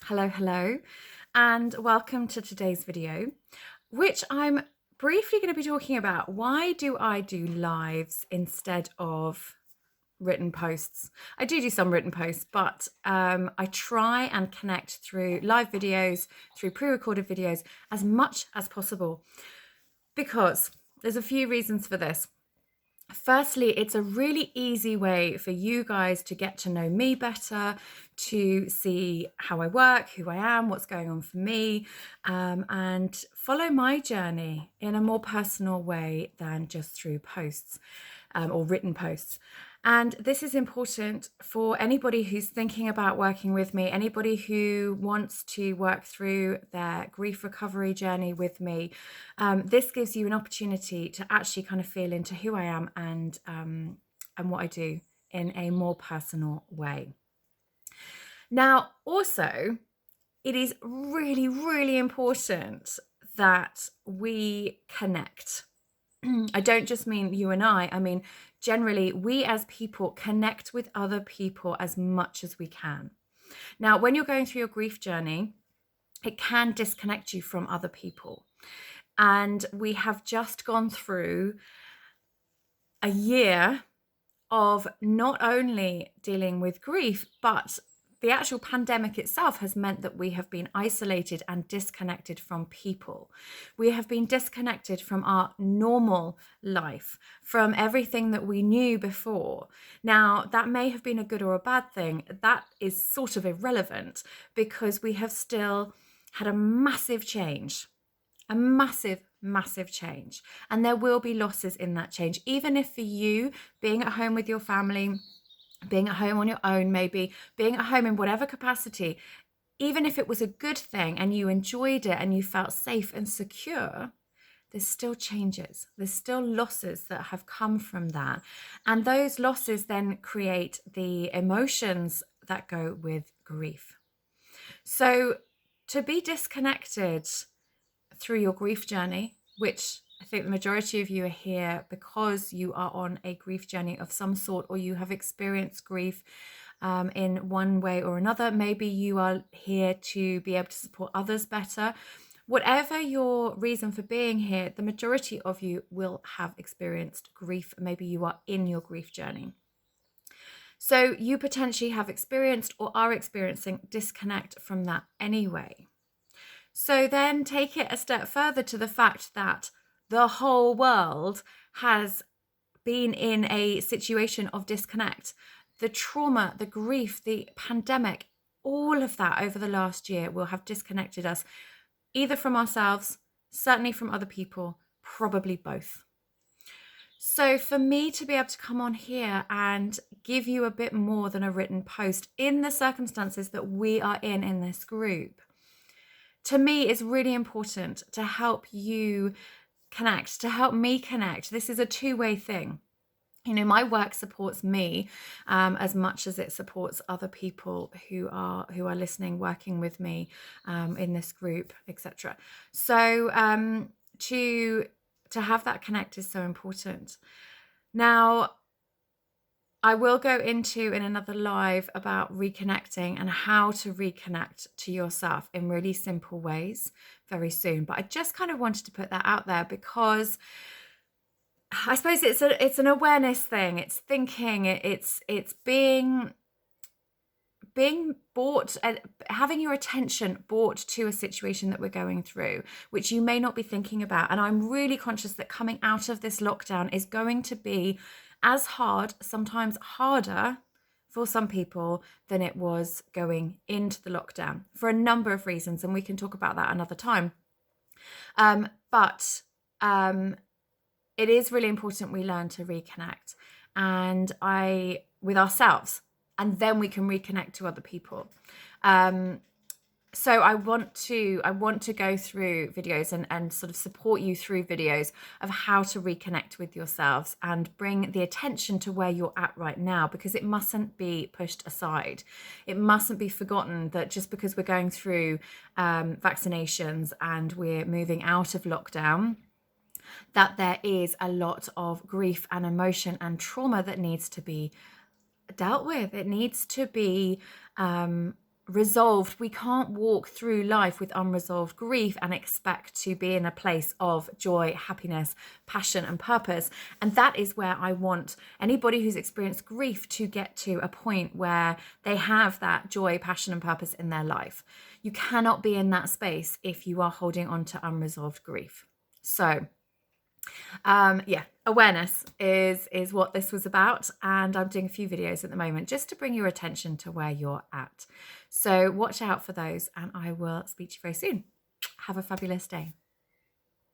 Hello, and welcome to today's video, which I'm briefly going to be talking about why do I do lives instead of written posts. I do some written posts, but I try and connect through live videos, through pre-recorded videos as much as possible because there's a few reasons for this. Firstly, it's a really easy way for you guys to get to know me better, to see how I work, who I am, what's going on for me, and follow my journey in a more personal way than just through posts or written posts. And this is important for anybody who's thinking about working with me, anybody who wants to work through their grief recovery journey with me. This gives you an opportunity to actually kind of feel into who I am and what I do in a more personal way. Now, also, it is really, really important that we connect. I don't just mean you and I mean, generally, we as people connect with other people as much as we can. Now, when you're going through your grief journey, it can disconnect you from other people. And we have just gone through a year of not only dealing with grief, but the actual pandemic itself has meant that we have been isolated and disconnected from people. We have been disconnected from our normal life, from everything that we knew before. Now, that may have been a good or a bad thing. That is sort of irrelevant because we have still had a massive change. A massive change. And there will be losses in that change. Even if for you, being at home with your family, being at home on your own, maybe being at home in whatever capacity, even if it was a good thing and you enjoyed it and you felt safe and secure, there's still changes. There's still losses that have come from that. And those losses then create the emotions that go with grief. So to be disconnected through your grief journey, which I think the majority of you are here because you are on a grief journey of some sort, or you have experienced grief in one way or another. Maybe you are here to be able to support others better. Whatever your reason for being here, the majority of you will have experienced grief. Maybe you are in your grief journey. So you potentially have experienced or are experiencing disconnect from that anyway. So then take it a step further to the fact that the whole world has been in a situation of disconnect. The trauma, the grief, the pandemic, all of that over the last year will have disconnected us either from ourselves, certainly from other people, probably both. So for me to be able to come on here and give you a bit more than a written post in the circumstances that we are in this group, to me is really important to help you connect, to help me connect. This is a two-way thing. You know, my work supports me as much as it supports other people who are listening, working with me in this group, etc. So to have that connect is so important. Now, I will go into in another live about reconnecting and how to reconnect to yourself in really simple ways very soon. But I just kind of wanted to put that out there because I suppose it's an awareness thing. It's thinking, it's being brought, having your attention brought to a situation that we're going through, which you may not be thinking about. And I'm really conscious that coming out of this lockdown is going to be as hard, sometimes harder for some people than it was going into the lockdown for a number of reasons. And we can talk about that another time. But it is really important we learn to reconnect with ourselves, and then we can reconnect to other people. So I want to go through videos and sort of support you through videos of how to reconnect with yourselves and bring the attention to where you're at right now, because it mustn't be pushed aside. It mustn't be forgotten that just because we're going through vaccinations and we're moving out of lockdown, that there is a lot of grief and emotion and trauma that needs to be dealt with. It needs to be resolved. We can't walk through life with unresolved grief and expect to be in a place of joy, happiness, passion, and purpose. And that is where I want anybody who's experienced grief to get to a point where they have that joy, passion, and purpose in their life. You cannot be in that space if you are holding on to unresolved grief. So yeah, awareness is what this was about, and I'm doing a few videos at the moment just to bring your attention to where you're at. So watch out for those, and I will speak to you very soon. Have a fabulous day.